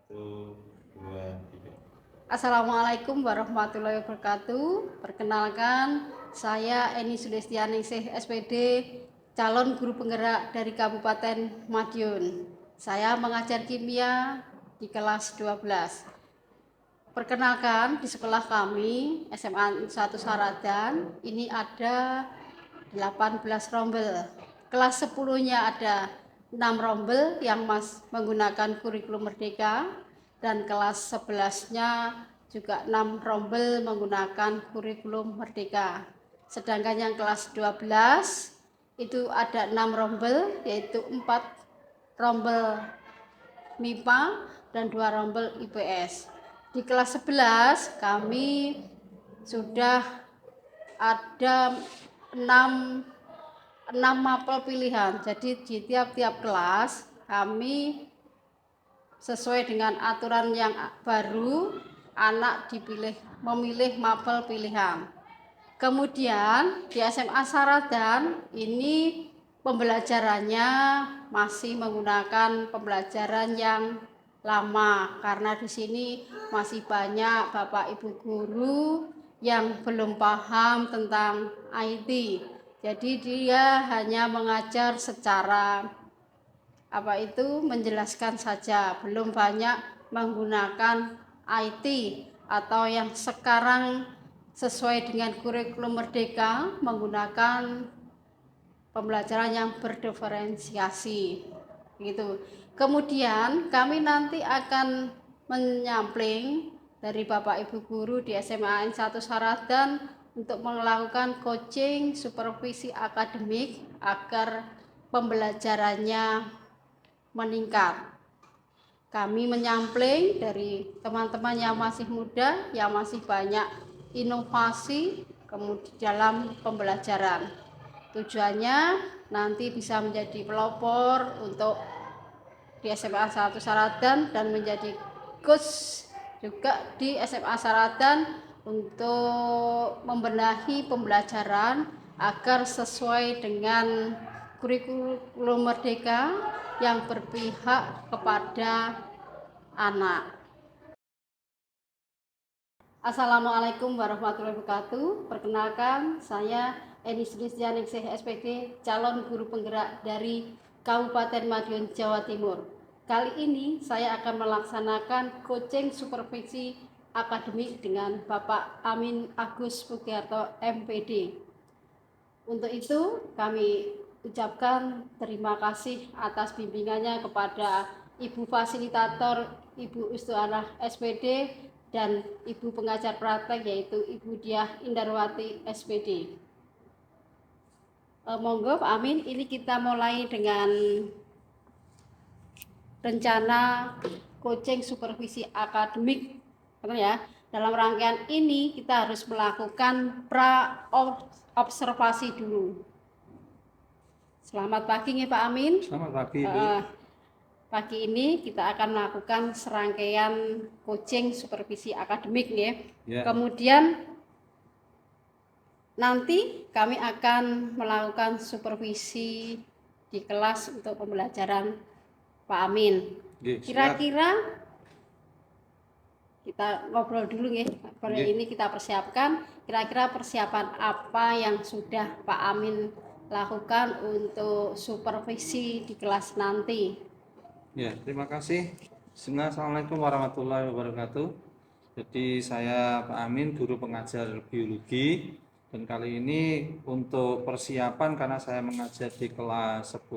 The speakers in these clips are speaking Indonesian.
Satu, dua, tiga. Assalamualaikum warahmatullahi wabarakatuh. Perkenalkan, saya Eni Sulestianingsih SPD, calon guru penggerak dari Kabupaten Madiun. Saya mengajar kimia di kelas 12. Perkenalkan, di sekolah kami SMA 1 Saradan ini ada 18 rombel. Kelas 10-nya ada 6 rombel yang menggunakan kurikulum merdeka, dan kelas 11-nya juga 6 rombel menggunakan kurikulum merdeka. Sedangkan yang kelas 12 itu ada 6 rombel, yaitu 4 rombel MIPA dan 2 rombel IPS. Di kelas 11 kami sudah ada 6 mapel pilihan. Jadi di tiap-tiap kelas kami sesuai dengan aturan yang baru, anak memilih mapel pilihan. Kemudian di SMA Saradan ini pembelajarannya masih menggunakan pembelajaran yang lama, karena di sini masih banyak Bapak Ibu guru yang belum paham tentang IT. Jadi dia hanya mengajar secara menjelaskan saja, belum banyak menggunakan IT atau yang sekarang sesuai dengan kurikulum merdeka menggunakan pembelajaran yang berdiferensiasi gitu. Kemudian kami nanti akan menyampling dari Bapak Ibu guru di SMA 1 Saradan untuk melakukan coaching supervisi akademik agar pembelajarannya meningkat. Kami menyampling dari teman-teman yang masih muda, yang masih banyak inovasi kemudian dalam pembelajaran. Tujuannya nanti bisa menjadi pelopor untuk di SMA 1 Saradan dan menjadi coach juga di SMA Saradan untuk membenahi pembelajaran agar sesuai dengan kurikulum merdeka yang berpihak kepada anak. Assalamualaikum warahmatullahi wabarakatuh. Perkenalkan, saya Eni Sulestianingsih SPD, calon guru penggerak dari Kabupaten Madiun, Jawa Timur. Kali ini saya akan melaksanakan coaching supervisi akademik dengan Bapak Amin Agus Pugiarto MPD. Untuk itu kami ucapkan terima kasih atas bimbingannya kepada Ibu Fasilitator, Ibu Ustuanah SPD, dan Ibu Pengajar Praktek yaitu Ibu Diah Indarwati SPD. Monggo Pak Amin, ini kita mulai dengan rencana coaching supervisi akademik, ya. Dalam rangkaian ini kita harus melakukan pra-observasi dulu. Selamat pagi nih Pak Amin. Selamat pagi Ibu. Pagi ini kita akan melakukan serangkaian coaching supervisi akademik ya. Kemudian nanti kami akan melakukan supervisi di kelas untuk pembelajaran Pak Amin. Kira-kira kita ngobrol dulu ya. Ini kita persiapkan kira-kira persiapan apa yang sudah Pak Amin lakukan untuk supervisi di kelas nanti. Ya, terima kasih. Assalamualaikum warahmatullahi wabarakatuh. Jadi saya Pak Amin, guru pengajar biologi, dan kali ini untuk persiapan karena saya mengajar di kelas 10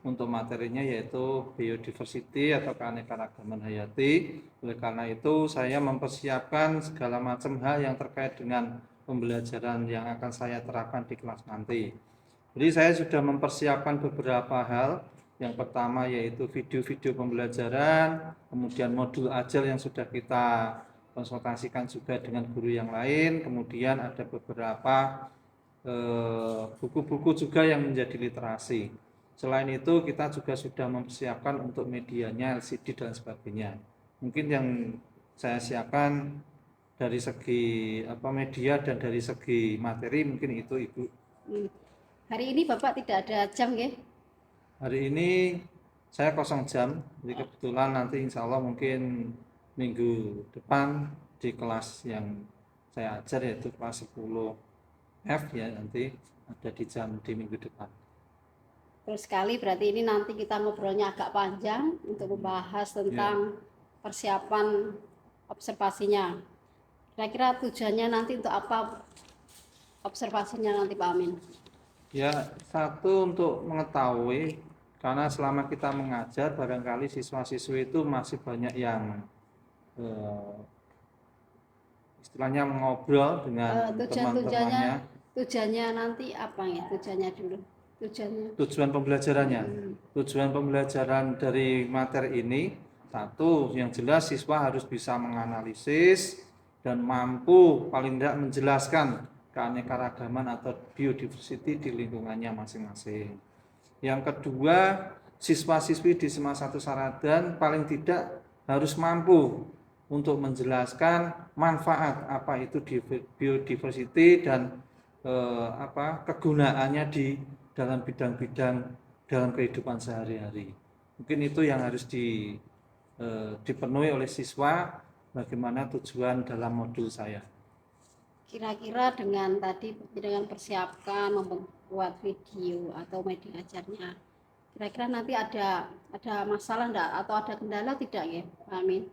untuk materinya yaitu biodiversity atau keanekaragaman hayati. Oleh karena itu saya mempersiapkan segala macam hal yang terkait dengan pembelajaran yang akan saya terapkan di kelas nanti. Jadi saya sudah mempersiapkan beberapa hal. Yang pertama yaitu video-video pembelajaran, kemudian modul ajar yang sudah kita konsultasikan juga dengan guru yang lain, kemudian ada beberapa buku-buku juga yang menjadi literasi. Selain itu kita juga sudah mempersiapkan untuk medianya, LCD dan sebagainya. Mungkin yang saya siapkan dari segi media dan dari segi materi mungkin itu Ibu. Hari ini Bapak tidak ada jam ya? Hari ini saya kosong jam, jadi kebetulan nanti insya Allah mungkin minggu depan di kelas yang saya ajar yaitu kelas 10F ya, nanti ada di jam di minggu depan. Terus sekali berarti ini nanti kita ngobrolnya agak panjang untuk membahas tentang persiapan observasinya. Kira-kira tujuannya nanti untuk apa observasinya nanti Pak Amin? Ya, satu untuk mengetahui, karena selama kita mengajar barangkali siswa-siswi itu masih banyak yang istilahnya mengobrol dengan teman-temannya. Tujuannya nanti apa ya? Tujuannya dulu. Tujuan pembelajarannya. Tujuan pembelajaran dari materi ini, satu yang jelas siswa harus bisa menganalisis dan mampu paling tidak menjelaskan keanekaragaman atau biodiversity di lingkungannya masing-masing. Yang kedua, siswa-siswi di SMA 1 Saradan paling tidak harus mampu untuk menjelaskan manfaat apa itu biodiversity dan kegunaannya di dalam bidang-bidang dalam kehidupan sehari-hari. Mungkin itu yang harus dipenuhi oleh siswa, bagaimana tujuan dalam modul saya. Kira-kira dengan persiapkan membuat video atau media ajarnya, kira-kira nanti ada masalah enggak atau ada kendala tidak ya Pak Amin?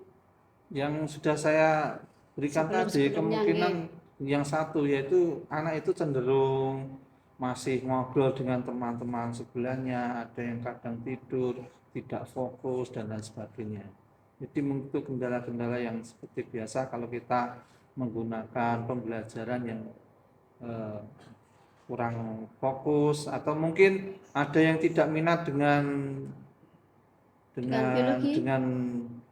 Yang sudah saya berikan tadi kemungkinan yang satu yaitu anak itu cenderung masih ngobrol dengan teman-teman sebelahnya, ada yang kadang tidur, tidak fokus dan lain sebagainya. Jadi untuk kendala-kendala yang seperti biasa kalau kita menggunakan pembelajaran yang kurang fokus, atau mungkin ada yang tidak minat dengan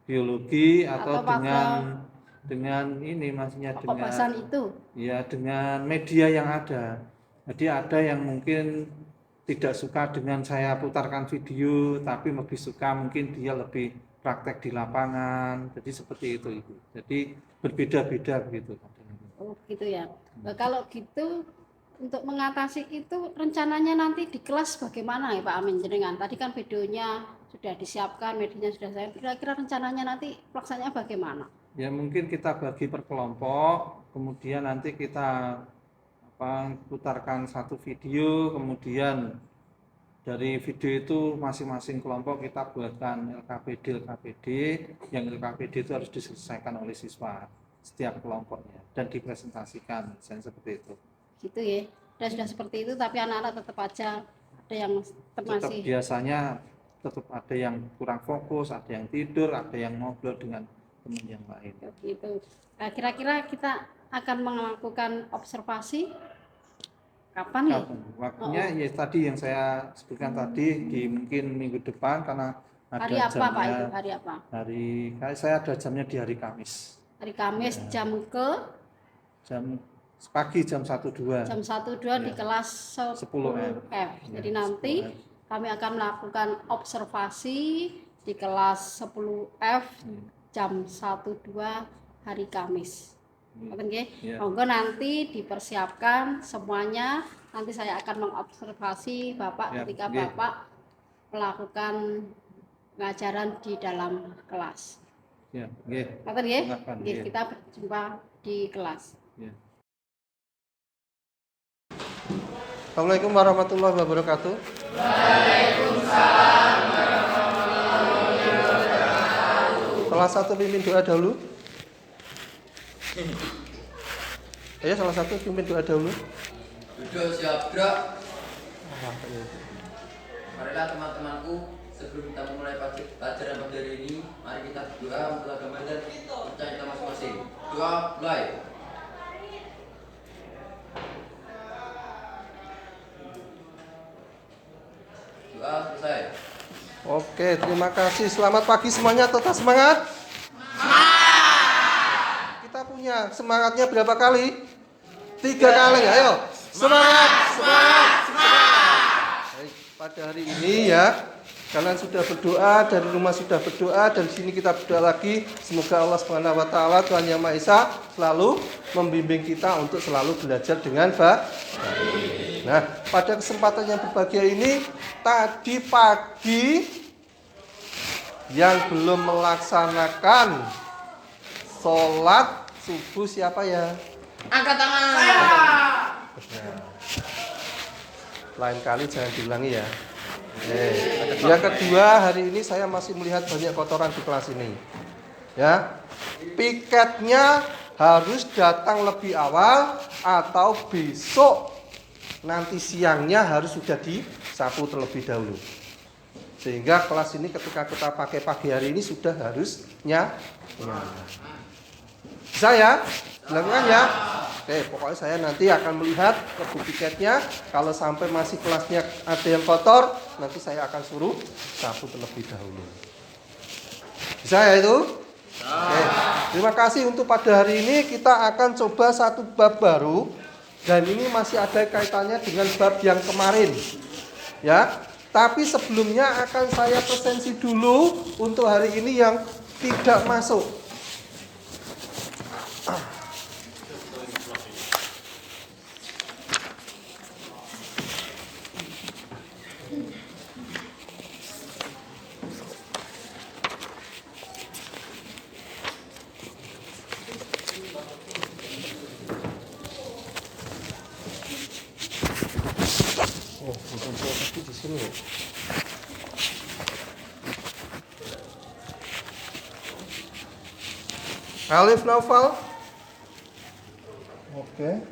biologi atau dengan ini maksudnya dengan itu. Ya, dengan media yang ada. Jadi ada yang mungkin tidak suka dengan saya putarkan video, tapi lebih suka mungkin dia lebih praktek di lapangan. Jadi seperti itu Ibu. Jadi berbeda-beda begitu. Oh gitu ya. Nah, kalau gitu untuk mengatasi itu rencananya nanti di kelas bagaimana ya Pak Amin jenengan? Tadi kan videonya sudah disiapkan, medianya sudah saya. Kira-kira rencananya nanti pelaksanaannya bagaimana? Ya mungkin kita bagi per kelompok, kemudian nanti kita putarkan satu video, kemudian dari video itu masing-masing kelompok kita buatkan LKPD, yang LKPD itu harus diselesaikan oleh siswa setiap kelompoknya dan dipresentasikan, misalnya seperti itu. Gitu ya. Dan sudah seperti itu, tapi anak-anak tetap aja ada yang masih. Biasanya tetap ada yang kurang fokus, ada yang tidur, ada yang ngobrol dengan teman yang lain. Gitu. Nah, kira-kira kita akan melakukan observasi kapan ya? Waktunya ya tadi yang saya sebutkan tadi, di mungkin minggu depan, karena ada hari apa jamnya, Pak itu? Hari apa? Saya ada jamnya di hari Kamis. Hari Kamis ya. Pagi jam 1-2. Jam 1-2 di kelas 10F. Jadi nanti kami akan melakukan observasi di kelas 10F jam 1-2 hari Kamis. Monggo nanti dipersiapkan semuanya. Nanti saya akan mengobservasi Bapak ketika Bapak melakukan pengajaran di dalam kelas. Kita berjumpa di kelas. Assalamualaikum warahmatullahi wabarakatuh. Waalaikumsalam warahmatullahi wabarakatuh. Salah satu pimpin doa dahulu. Ayo salah satu pimpin doa dahulu. Duduk siap gerak. Marilah teman-temanku, sebelum kita memulai pelajaran pada hari ini, mari kita berdoa untuk agama dan percaya kita masing-masing. Doa mulai. Doa selesai. Oke, terima kasih. Selamat pagi semuanya. Tetap semangat. Kita punya semangatnya berapa kali? 3 kali. Ayo, semangat, semangat, semangat. Baik, pada hari ini ya, kalian sudah berdoa, dari rumah sudah berdoa, dan di sini kita berdoa lagi. Semoga Allah Subhanahu wa taala, Tuhan Yang Maha Esa, selalu membimbing kita untuk selalu belajar dengan baik. Nah, pada kesempatan yang berbahagia ini, tadi pagi Yang belum melaksanakan sholat subuh siapa ya? Angkat tangan. Lain kali jangan diulangi ya. Yang kedua, hari ini saya masih melihat banyak kotoran di kelas ini. Ya, piketnya harus datang lebih awal atau besok nanti siangnya harus sudah disapu terlebih dahulu. Sehingga kelas ini ketika kita pakai pagi hari ini sudah harus nyala. Bisa ya? Dilakukan ya? Oke, pokoknya saya nanti akan melihat kebu piketnya. Kalau sampai masih kelasnya ada yang kotor, nanti saya akan suruh sapu terlebih dahulu. Bisa ya itu? Oke, terima kasih untuk pada hari ini. Kita akan coba satu bab baru. Dan ini masih ada kaitannya dengan bab yang kemarin. Ya, tapi sebelumnya akan saya presensi dulu untuk hari ini yang tidak masuk. Di sini. Alif Naufal. Oke.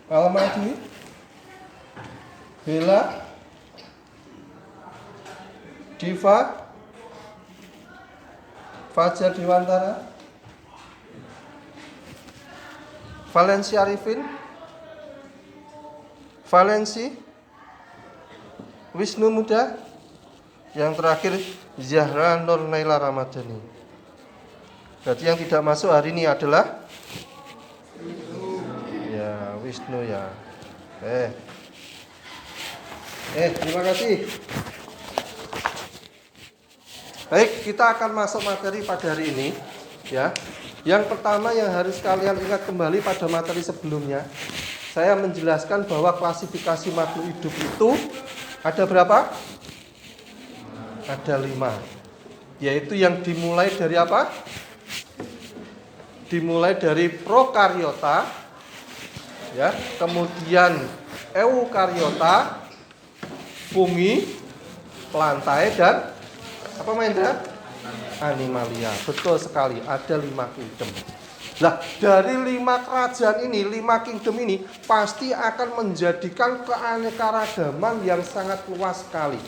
Al-Mahdi. Bella. Diva. Fajar Dewantara. Valencia Arifin. Valensi. Wisnu Muda. Yang terakhir Zahra Nur Naila Ramadhani. Berarti yang tidak masuk hari ini adalah ya Wisnu ya. Terima kasih. Baik, kita akan masuk materi pada hari ini ya. Yang pertama yang harus kalian ingat kembali pada materi sebelumnya, saya menjelaskan bahwa klasifikasi makhluk hidup itu ada berapa? Ada 5. Yaitu yang dimulai dari apa? Dimulai dari prokariota, ya, kemudian eukariota, fungi, plantae, dan apa Mahendra? Animalia. Betul sekali, ada 5 kingdom. Nah, dari 5 kerajaan ini, 5 kingdom ini pasti akan menjadikan keanekaragaman yang sangat luas sekali.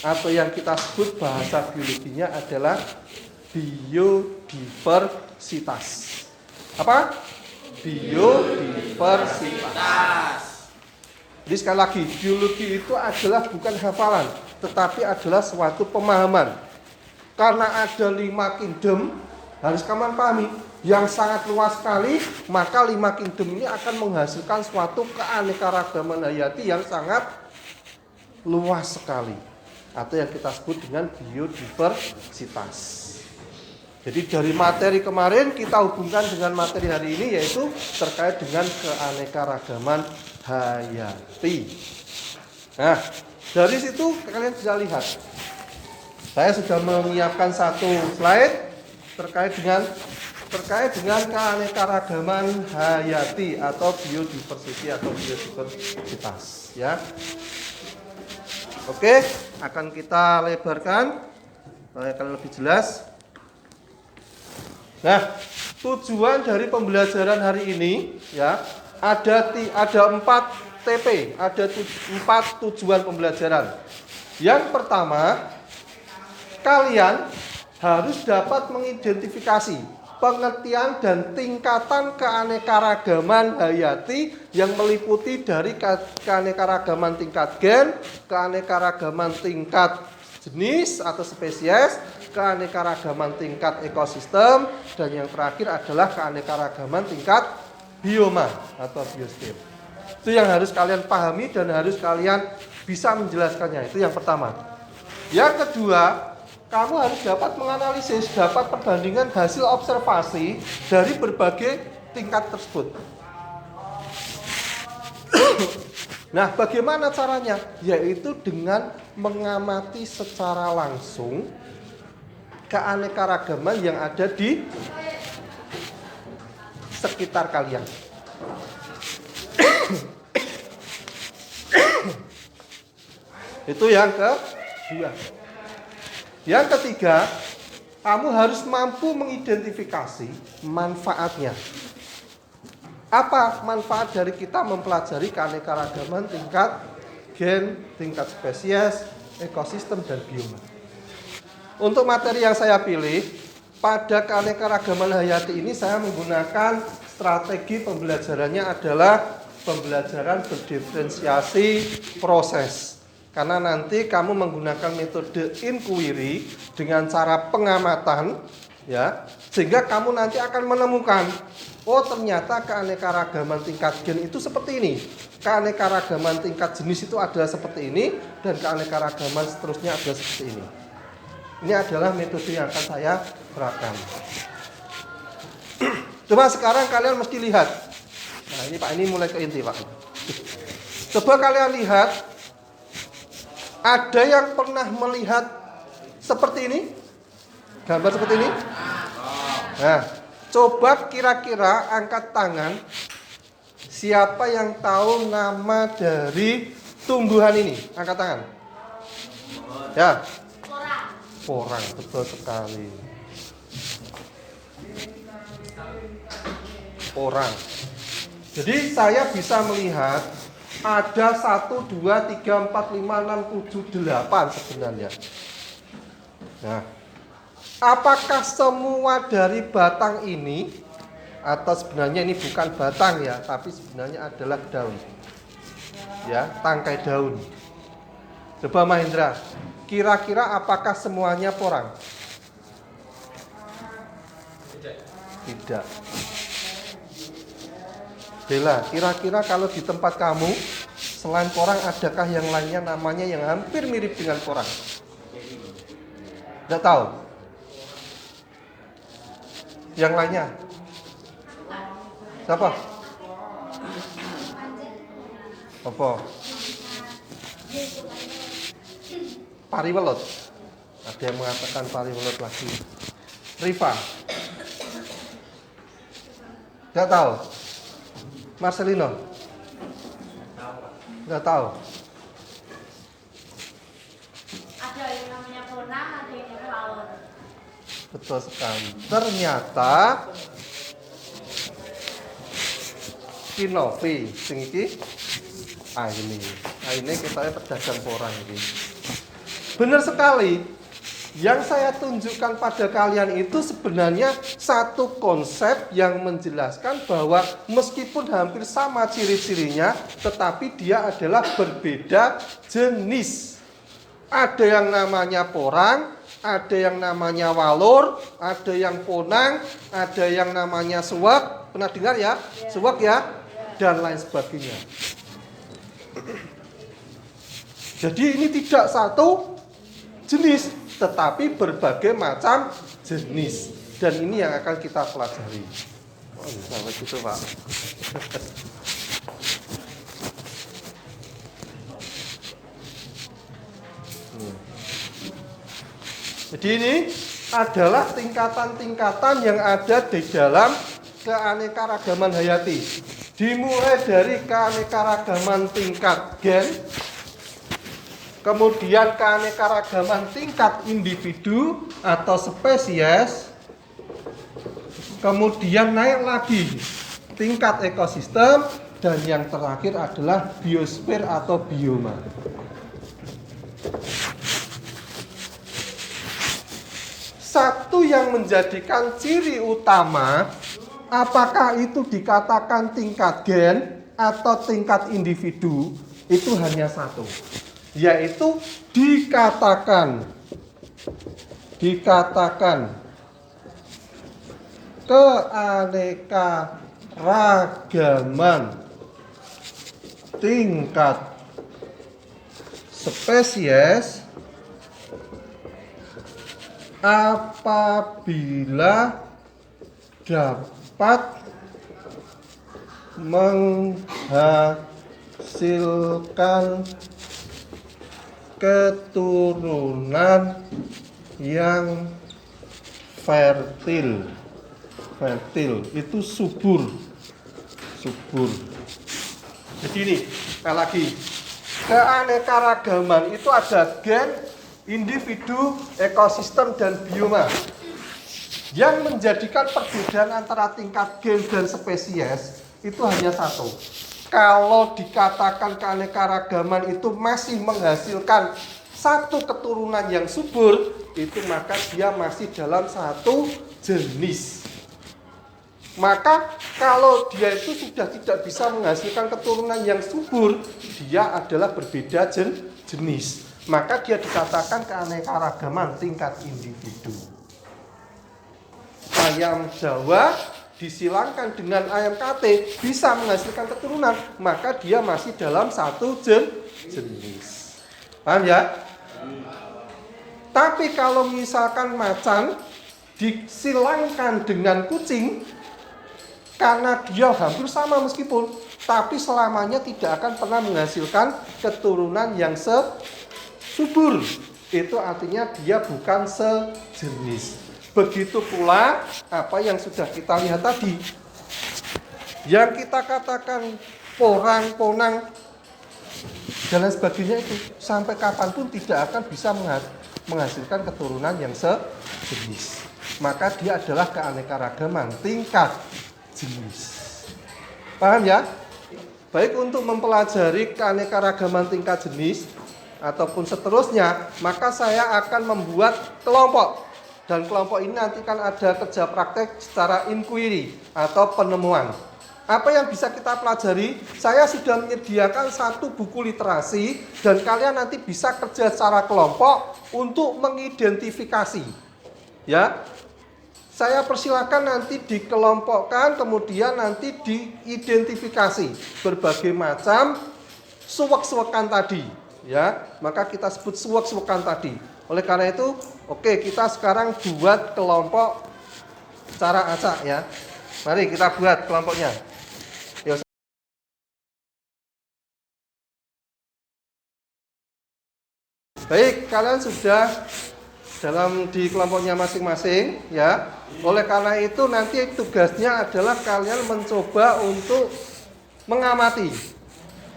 Atau yang kita sebut bahasa biologinya adalah biodiversitas. Apa? Biodiversitas. Jadi sekali lagi, biologi itu adalah bukan hafalan, tetapi adalah suatu pemahaman. Karena ada 5 kingdom, harus kalian pahami, yang sangat luas sekali, maka 5 kingdom ini akan menghasilkan suatu keanekaragaman hayati yang sangat luas sekali. Atau yang kita sebut dengan biodiversitas. Jadi dari materi kemarin kita hubungkan dengan materi hari ini, yaitu terkait dengan keanekaragaman hayati. Nah, dari situ kalian bisa lihat, saya sudah menyiapkan satu slide terkait dengan keanekaragaman hayati atau biodiversitas ya. Oke, akan kita lebarkan supaya kalian lebih jelas. Nah, tujuan dari pembelajaran hari ini ya, ada 4 TP, ada 4 tujuan pembelajaran. Yang pertama, kalian harus dapat mengidentifikasi pengertian dan tingkatan keanekaragaman hayati yang meliputi dari keanekaragaman tingkat gen, keanekaragaman tingkat jenis atau spesies, keanekaragaman tingkat ekosistem, dan yang terakhir adalah keanekaragaman tingkat bioma atau biosfer. Itu yang harus kalian pahami dan harus kalian bisa menjelaskannya. Itu yang pertama. Yang kedua, kamu harus dapat menganalisis, dapat perbandingan hasil observasi dari berbagai tingkat tersebut. Nah, bagaimana caranya? Yaitu dengan mengamati secara langsung keanekaragaman yang ada di sekitar kalian. Itu yang kedua. Yang ketiga, kamu harus mampu mengidentifikasi manfaatnya. Apa manfaat dari kita mempelajari keanekaragaman tingkat gen, tingkat spesies, ekosistem, dan bioma? Untuk materi yang saya pilih, pada keanekaragaman hayati ini saya menggunakan strategi pembelajarannya adalah pembelajaran berdiferensiasi proses. Karena nanti kamu menggunakan metode inquiry dengan cara pengamatan, ya, sehingga kamu nanti akan menemukan, oh ternyata keanekaragaman tingkat gen itu seperti ini, keanekaragaman tingkat jenis itu adalah seperti ini, dan keanekaragaman seterusnya adalah seperti ini. Ini adalah metode yang akan saya terapkan. Coba sekarang kalian mesti lihat. Nah ini Pak, ini mulai ke inti Pak. Coba kalian lihat, ada yang pernah melihat seperti ini? Gambar seperti ini? Nah, coba kira-kira angkat tangan. Siapa yang tahu nama dari tumbuhan ini? Angkat tangan. Ya. Porang, betul sekali. Porang. Jadi saya bisa melihat ada 1, 2, 3, 4, 5, 6, 7, 8 sebenarnya. Nah, apakah semua dari batang ini, atau sebenarnya ini bukan batang ya, tapi sebenarnya adalah daun. Ya, tangkai daun. Coba Mahendra, kira-kira apakah semuanya porang? Tidak. Bella, kira-kira kalau di tempat kamu selain porang adakah yang lainnya namanya yang hampir mirip dengan porang? Tidak tahu. Yang lainnya? Siapa? Apa? Pariwelot. Ada yang mengatakan pariwelot lagi. Riva. Tidak tahu. Marcelino. Tidak tahu. Ada yang namanya ponang, ada yang namanya laut. Betul sekali. Ternyata Kinovi sing iki ini kita pedagang porang ini. Benar sekali. Yang saya tunjukkan pada kalian itu sebenarnya satu konsep yang menjelaskan bahwa meskipun hampir sama ciri-cirinya, tetapi dia adalah berbeda jenis. Ada yang namanya porang, ada yang namanya walur, ada yang ponang, ada yang namanya suwak. Pernah dengar ya? Suwak ya? Dan lain sebagainya. Jadi ini tidak satu jenis, tetapi berbagai macam jenis. Dan ini yang akan kita pelajari. Oh, sampai gitu Pak. Jadi ini adalah tingkatan-tingkatan yang ada di dalam keanekaragaman hayati. Dimulai dari keanekaragaman tingkat gen, kemudian keanekaragaman tingkat individu atau spesies, kemudian naik lagi tingkat ekosistem, dan yang terakhir adalah biosfer atau bioma. Satu yang menjadikan ciri utama, apakah itu dikatakan tingkat gen atau tingkat individu, itu hanya satu, yaitu dikatakan keanekaragaman tingkat spesies apabila dapat menghasilkan keturunan yang fertil. Fertil itu subur. Subur. Jadi ini, sekali lagi, keanekaragaman itu ada gen, individu, ekosistem, dan bioma. Yang menjadikan perbedaan antara tingkat gen dan spesies itu hanya satu. Kalau dikatakan keanekaragaman itu masih menghasilkan satu keturunan yang subur, itu maka dia masih dalam satu jenis. Maka kalau dia itu sudah tidak bisa menghasilkan keturunan yang subur, dia adalah berbeda jenis. Maka dia dikatakan keanekaragaman tingkat individu. Ayam Jawa disilangkan dengan ayam KT bisa menghasilkan keturunan, maka dia masih dalam satu jenis. Paham ya? Tapi kalau misalkan macan disilangkan dengan kucing, karena dia hampir sama meskipun, tapi selamanya tidak akan pernah menghasilkan keturunan yang subur. Itu artinya dia bukan sejenis. Begitu pula apa yang sudah kita lihat tadi. Yang kita katakan porang, ponang, dan lain sebagainya itu sampai kapanpun tidak akan bisa menghasilkan keturunan yang sejenis. Maka dia adalah keanekaragaman tingkat jenis. Paham ya? Baik untuk mempelajari keanekaragaman tingkat jenis ataupun seterusnya, maka saya akan membuat kelompok. Dan kelompok ini nanti kan ada kerja praktek secara inquiry atau penemuan. Apa yang bisa kita pelajari? Saya sudah menyediakan satu buku literasi dan kalian nanti bisa kerja secara kelompok untuk mengidentifikasi. Ya, saya persilakan nanti dikelompokkan, kemudian nanti diidentifikasi berbagai macam suwek-suwekan tadi. Ya, maka kita sebut suwek-suwekan tadi. Oleh karena itu, oke, kita sekarang buat kelompok secara acak ya. Mari kita buat kelompoknya. Yuk. Baik, kalian sudah di kelompoknya masing-masing ya. Oleh karena itu nanti tugasnya adalah kalian mencoba untuk mengamati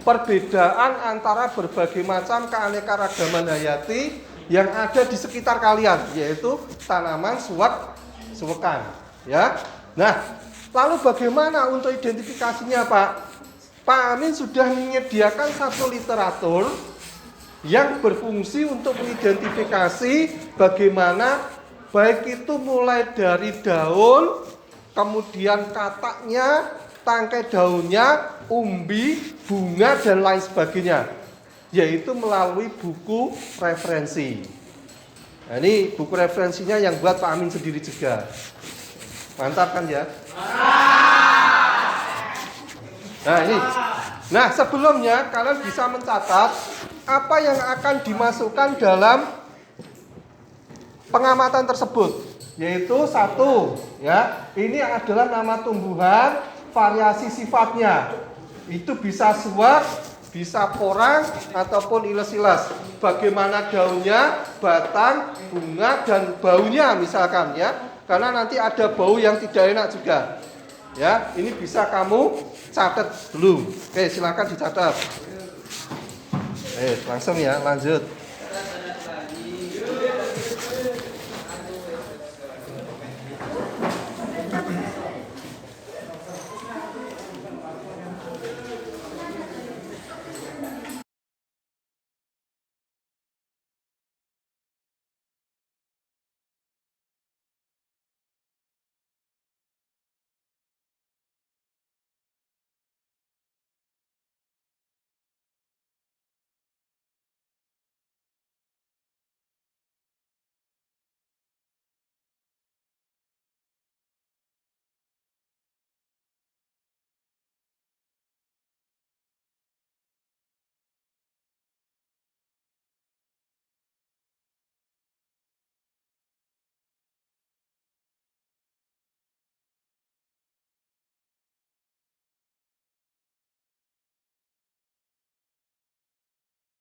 perbedaan antara berbagai macam keanekaragaman hayati yang ada di sekitar kalian, yaitu tanaman suwekan ya. Nah, lalu bagaimana untuk identifikasinya, Pak? Pak Amin sudah menyediakan satu literatur yang berfungsi untuk mengidentifikasi bagaimana baik itu mulai dari daun, kemudian kataknya, tangkai daunnya, umbi, bunga, dan lain sebagainya, yaitu melalui buku referensi. Nah, ini buku referensinya yang buat Pak Amin sendiri juga. Mantap kan ya? Nah ini. Nah sebelumnya kalian bisa mencatat apa yang akan dimasukkan dalam pengamatan tersebut. Yaitu satu, ya, ini adalah nama tumbuhan, variasi sifatnya. Itu bisa suwak, bisa porang ataupun iles-iles. Bagaimana daunnya, batang, bunga, dan baunya misalkan ya. Karena nanti ada bau yang tidak enak juga. Ya, ini bisa kamu catat dulu. Oke, silakan dicatat. Langsung ya, lanjut.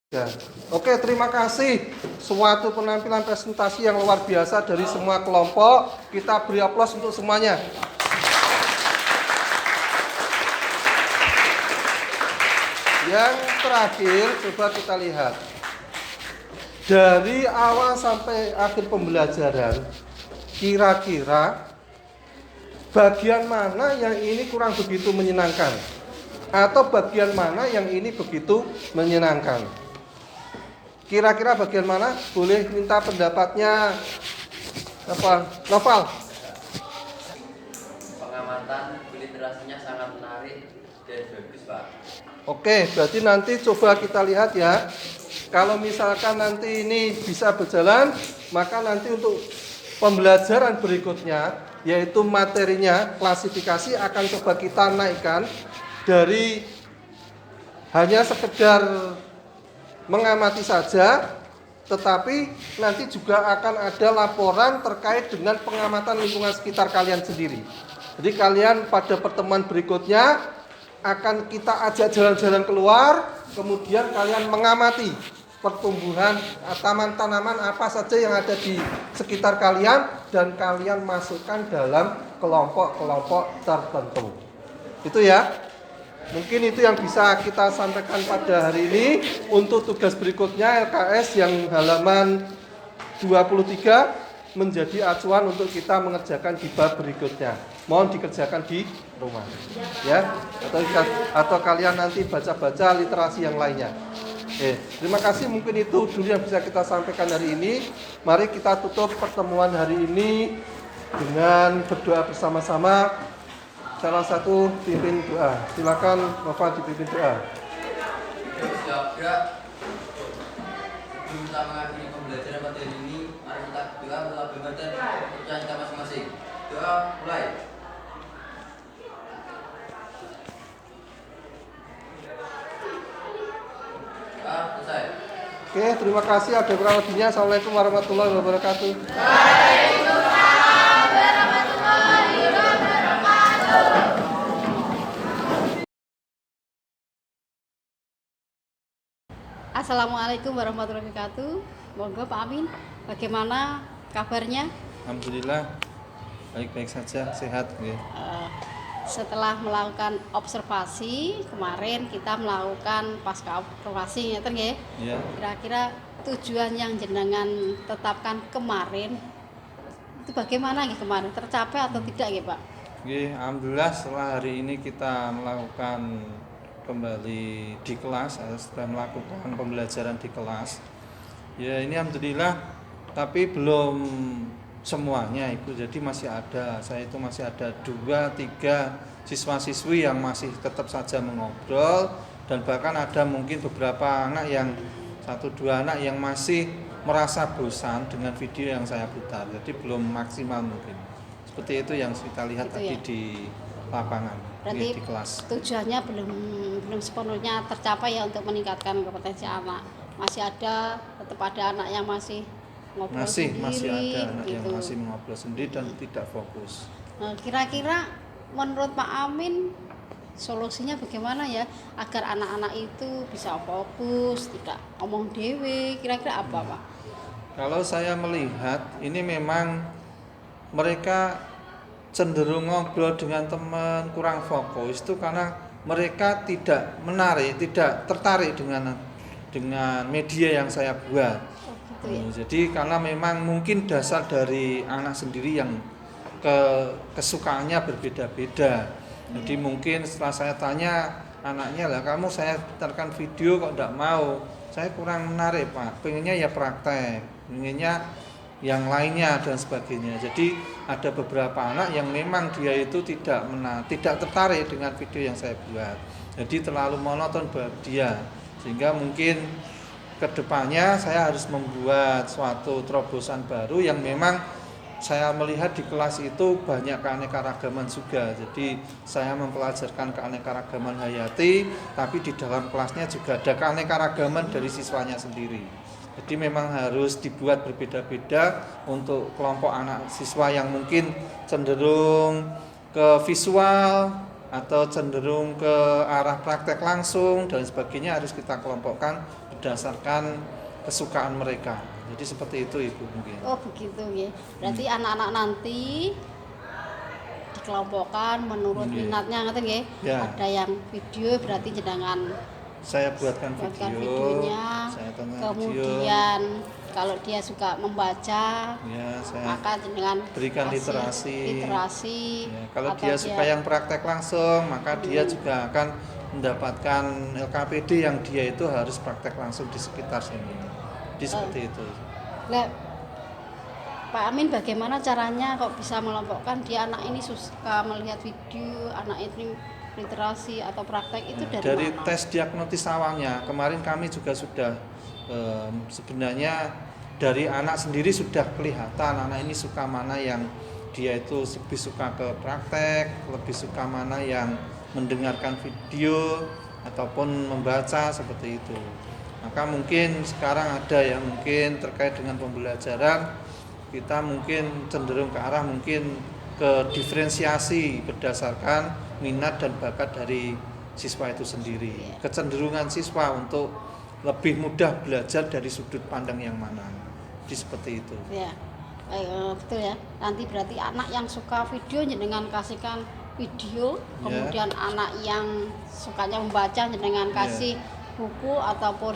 Ya. Oke, terima kasih. Suatu penampilan presentasi yang luar biasa dari semua kelompok. Kita beri aplaus untuk semuanya. Yang terakhir, coba kita lihat. Dari awal sampai akhir pembelajaran, kira-kira bagian mana yang ini kurang begitu menyenangkan? Atau bagian mana yang ini begitu menyenangkan? Kira-kira bagian mana? Boleh minta pendapatnya apa? Noval. Pengamatan literasinya sangat menarik dan bagus, Pak. Oke, berarti nanti coba kita lihat ya. Kalau misalkan nanti ini bisa berjalan, maka nanti untuk pembelajaran berikutnya, yaitu materinya, klasifikasi akan coba kita naikkan dari hanya sekedar mengamati saja, tetapi nanti juga akan ada laporan terkait dengan pengamatan lingkungan sekitar kalian sendiri. Jadi kalian pada pertemuan berikutnya akan kita ajak jalan-jalan keluar, kemudian kalian mengamati pertumbuhan tanaman-tanaman apa saja yang ada di sekitar kalian dan kalian masukkan dalam kelompok-kelompok tertentu. Itu ya. Mungkin itu yang bisa kita sampaikan pada hari ini. Untuk tugas berikutnya LKS yang halaman 23 menjadi acuan untuk kita mengerjakan di bab berikutnya. Mohon dikerjakan di rumah. Ya. Atau kalian nanti baca-baca literasi yang lainnya. Terima kasih, mungkin itu dulu yang bisa kita sampaikan hari ini. Mari kita tutup pertemuan hari ini dengan berdoa bersama-sama. Salah satu pimpin doa. Silakan Bapak dipimpin doa. Siap gerak. Sebelum kita mengakhiri pembelajaran pada hari ini, mari kita berdoa melalui pembelajaran kepercayaan kita masing-masing. Doa mulai. Selesai. Oke, terima kasih. Ada kurang lebihnya. Assalamualaikum warahmatullahi wabarakatuh. Assalamualaikum warahmatullahi wabarakatuh. Monggo Pak Amin, bagaimana kabarnya? Alhamdulillah baik-baik saja, sehat ya. Setelah melakukan observasi kemarin kita melakukan pasca observasi ya nggih. Ya. Kira-kira tujuan yang jenengan tetapkan kemarin itu bagaimana nggih kemarin? Tercapai atau tidak nggih, Pak? Nggih, alhamdulillah setelah hari ini kita melakukan kembali di kelas, setelah melakukan pembelajaran di kelas. Ya ini alhamdulillah, tapi belum semuanya Ibu, jadi masih ada, saya itu masih ada 2-3 siswa-siswi yang masih tetap saja mengobrol, dan bahkan ada mungkin beberapa anak yang 1-2 anak yang masih merasa bosan dengan video yang saya putar, jadi belum maksimal mungkin. Seperti itu yang kita lihat itu tadi ya? di lapangan. Berarti di kelas. tujuannya belum sepenuhnya tercapai ya untuk meningkatkan kompetensi anak. Masih ada, tetap ada anak yang masih ngobrol Masih sendiri, ada anak yang gitu. masih mengobrol sendiri dan tidak fokus. Nah, kira-kira menurut Pak Amin solusinya bagaimana ya agar anak-anak itu bisa fokus, tidak ngomong dewe, kira-kira apa Pak? Kalau saya melihat ini memang mereka cenderung ngobrol dengan teman, kurang fokus itu karena mereka tidak tertarik dengan media yang saya buat. Oh, gitu ya? Jadi karena memang mungkin dasar dari anak sendiri yang kesukaannya berbeda-beda. Jadi mungkin setelah saya tanya anaknya, lah kamu saya putarkan video kok tidak mau, saya kurang menarik Pak, pengennya ya praktek, pengennya yang lainnya dan sebagainya. Jadi ada beberapa anak yang memang dia itu tidak tertarik dengan video yang saya buat. Jadi terlalu monoton buat dia. Sehingga mungkin kedepannya saya harus membuat suatu terobosan baru yang memang saya melihat di kelas itu banyak keanekaragaman juga. Jadi saya mempelajarkan keanekaragaman hayati, tapi di dalam kelasnya juga ada keanekaragaman dari siswanya sendiri. Jadi memang harus dibuat berbeda-beda untuk kelompok anak siswa yang mungkin cenderung ke visual atau cenderung ke arah praktek langsung dan sebagainya, harus kita kelompokkan berdasarkan kesukaan mereka. Jadi seperti itu Ibu mungkin. Oh begitu ya. Berarti anak-anak nanti dikelompokkan menurut minatnya ngerti nggih. Ya. Ada yang video berarti jenengan Saya buatkan buatkan video, videonya. saya tonton video, Kemudian kalau dia suka membaca, ya saya maka jenengan berikan kasih literasi. Ya, kalau atau dia suka yang praktek langsung, maka dia juga akan mendapatkan LKPD yang dia itu harus praktek langsung di sekitar sini. Jadi seperti itu. Lah, Pak Amin bagaimana caranya kok bisa melompokkan dia anak ini suka melihat video, anak ini literasi atau praktek itu dari mana? tes diagnosis awalnya kemarin kami juga sudah sebenarnya dari anak sendiri sudah kelihatan anak ini suka mana yang dia itu lebih suka ke praktek, lebih suka mana yang mendengarkan video ataupun membaca seperti itu. Maka mungkin sekarang ada yang mungkin terkait dengan pembelajaran kita mungkin cenderung ke arah mungkin ke diferensiasi berdasarkan minat dan bakat dari siswa itu sendiri. Kecenderungan siswa untuk lebih mudah belajar dari sudut pandang yang mana. Jadi seperti itu. Ya, betul ya. Nanti berarti anak yang suka video jenengan kasihkan video, kemudian anak yang sukanya membaca jenengan kasih buku ataupun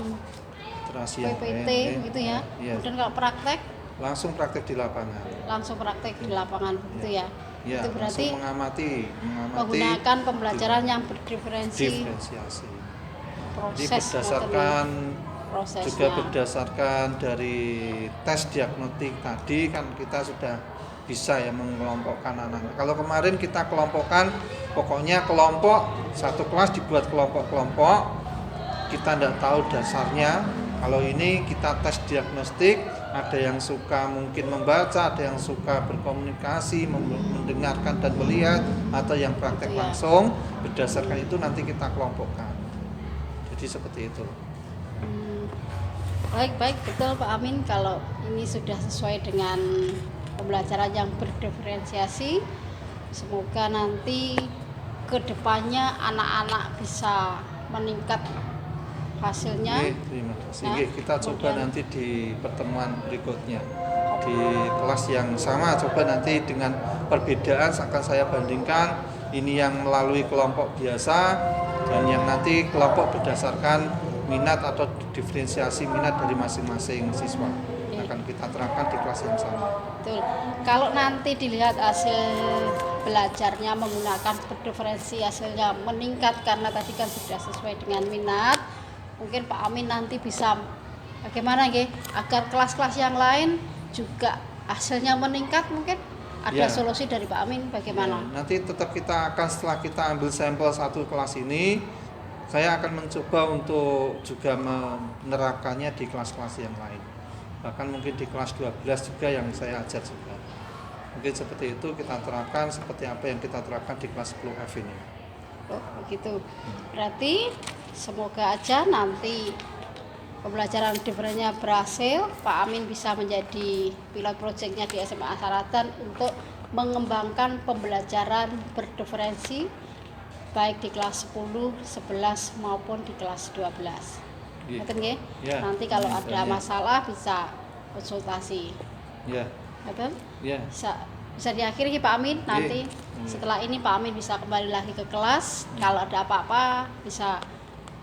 PPT gitu ya. Kemudian kalau praktek langsung praktek di lapangan. Langsung praktek di lapangan begitu ya. Ya, itu berarti mengamati menggunakan pembelajaran yang berdiferensiasi. Jadi berdasarkan prosesnya. Juga berdasarkan dari tes diagnostik tadi kan kita sudah bisa ya mengelompokkan anak-anak. Kalau kemarin kita kelompokkan pokoknya kelompok satu kelas dibuat kelompok-kelompok, kita tidak tahu dasarnya. Kalau ini kita tes diagnostik, ada yang suka mungkin membaca, ada yang suka berkomunikasi, mendengarkan dan melihat, atau yang praktek langsung. Berdasarkan itu nanti kita kelompokkan. Jadi seperti itu. Baik, betul Pak Amin. Kalau ini sudah sesuai dengan pembelajaran yang berdiferensiasi, semoga nanti kedepannya anak-anak bisa meningkat hasilnya. Terima kasih. Kita coba nanti di pertemuan berikutnya di kelas yang sama, coba nanti dengan perbedaan akan saya bandingkan ini yang melalui kelompok biasa dan yang nanti kelompok berdasarkan minat atau diferensiasi minat dari masing-masing siswa akan kita terapkan di kelas yang sama. Betul. Kalau nanti dilihat hasil belajarnya menggunakan berdiferensi hasilnya meningkat karena tadi kan sudah sesuai dengan minat, mungkin Pak Amin nanti bisa bagaimana nggih agar kelas-kelas yang lain juga hasilnya meningkat, mungkin ada solusi dari Pak Amin bagaimana? Nanti tetap kita akan setelah kita ambil sampel satu kelas ini, saya akan mencoba untuk juga menerapkannya di kelas-kelas yang lain. Bahkan mungkin di kelas 12 juga yang saya ajar juga. Mungkin seperti itu kita terapkan seperti apa yang kita terapkan di kelas 10F ini. Oh begitu. Berarti semoga aja nanti pembelajaran diferensialnya berhasil, Pak Amin bisa menjadi pilot projectnya di SMA Asaratan untuk mengembangkan pembelajaran berdiferensi baik di kelas 10, 11 maupun di kelas 12. Betul nggih? Nanti kalau ada masalah bisa konsultasi. Betul? Bisa diakhiri Pak Amin. Nanti setelah ini Pak Amin bisa kembali lagi ke kelas. Kalau ada apa-apa bisa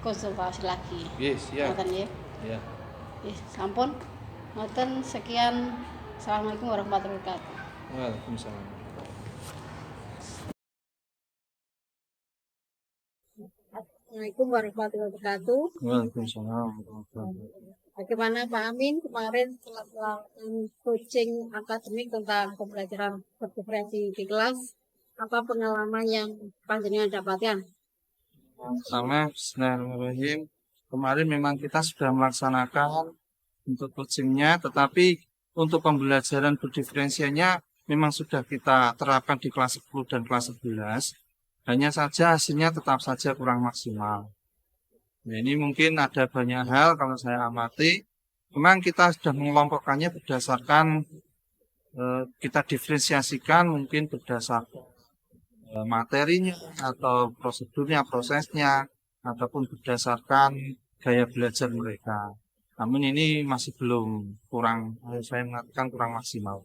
konsultasi lagi. Ngoten nggih. Sampun. Ngoten sekian. Assalamualaikum warahmatullahi wabarakatuh. Waalaikumsalam. Assalamualaikum warahmatullahi wabarakatuh. Waalaikumsalam. Bagaimana Pak Amin kemarin setelah melakukan coaching akademik tentang pembelajaran berdiferensi di kelas, apa pengalaman yang panjenengan dapatkan? Pertama, bismillahirrahmanirrahim. Kemarin memang kita sudah melaksanakan untuk coachingnya, tetapi untuk pembelajaran berdiferensianya memang sudah kita terapkan di kelas 10 dan kelas 11. Hanya saja hasilnya tetap saja kurang maksimal. Nah, ini mungkin ada banyak hal kalau saya amati. Memang kita sudah mengelompokkannya berdasarkan kita diferensiasikan mungkin berdasarkan materinya atau prosedurnya, prosesnya, ataupun berdasarkan gaya belajar mereka. Namun ini masih belum saya mengatakan kurang maksimal.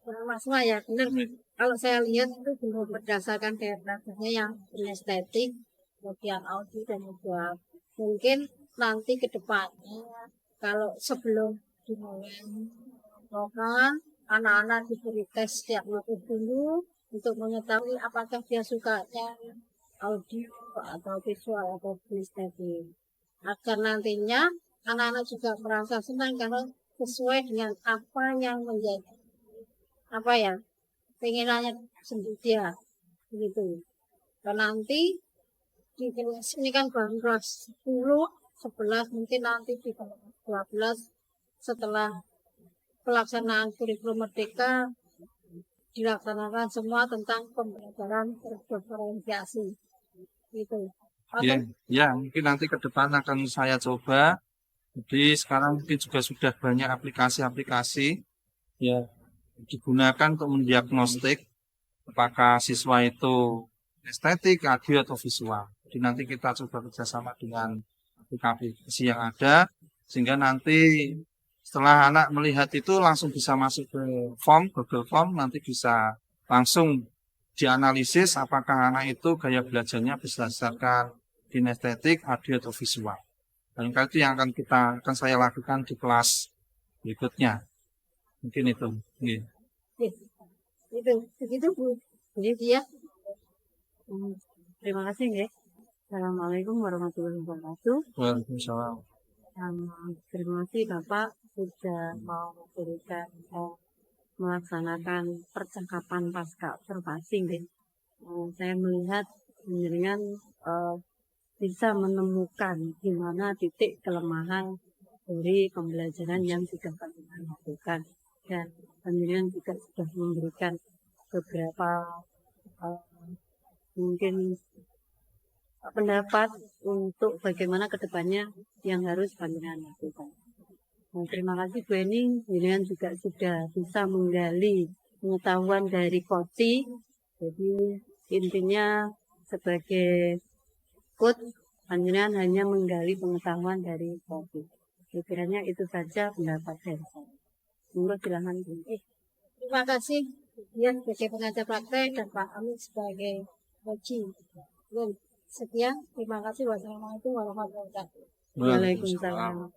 Kurang maksimal ya, benar. Kalau saya lihat itu belum berdasarkan gaya belajarnya yang kinestetik, kemudian audi dan juga mungkin nanti ke depannya kalau sebelum dimulai program anak-anak diberi tes setiap minggu dulu untuk mengetahui apakah dia sukanya audio atau visual atau kinestetik, agar nantinya anak-anak juga merasa senang karena sesuai dengan apa yang menjadi keinginannya sendiri dia begitu. Dan nanti di kelas ini kan baru kelas 10, 11, mungkin nanti di kelas 12 setelah pelaksanaan kurikulum merdeka dilaksanakan semua tentang pembelajaran berdiferensiasi gitu. Ya, mungkin nanti ke depan akan saya coba. Jadi sekarang mungkin juga sudah banyak aplikasi-aplikasi ya digunakan untuk mendiagnostik apakah siswa itu estetik, audio atau visual. Jadi nanti kita coba kerjasama dengan aplikasi yang ada sehingga nanti setelah anak melihat itu langsung bisa masuk ke Google Form, nanti bisa langsung dianalisis apakah anak itu gaya belajarnya berdasarkan kinestetik, audio atau visual. Dan itu yang akan saya lakukan di kelas berikutnya. Mungkin itu. Iya. Itu begitu Bu. Jadi ya. Terima kasih ya. Assalamualaikum warahmatullahi wabarakatuh. Waalaikumsalam. Terima kasih Bapak sudah mau memberikan melaksanakan percakapan pasca observasi. Saya melihat dengan bisa menemukan di mana titik kelemahan dari pembelajaran yang sudah kami lakukan, dan penelitian juga sudah memberikan beberapa mungkin pendapat untuk bagaimana kedepannya yang harus panjenengan lakukan. Terima kasih Bu Eni, panjenengan juga sudah bisa menggali pengetahuan dari Koti. Jadi intinya sebagai coach, panjenengan hanya menggali pengetahuan dari Koti. Kiranya itu saja pendapat dari saya. Monggo silakan Bu. Terima kasih ya sebagai pengajar praktek dan Pak Amin sebagai coach. Sekian, terima kasih. Wassalamualaikum warahmatullahi wabarakatuh. Waalaikumsalam.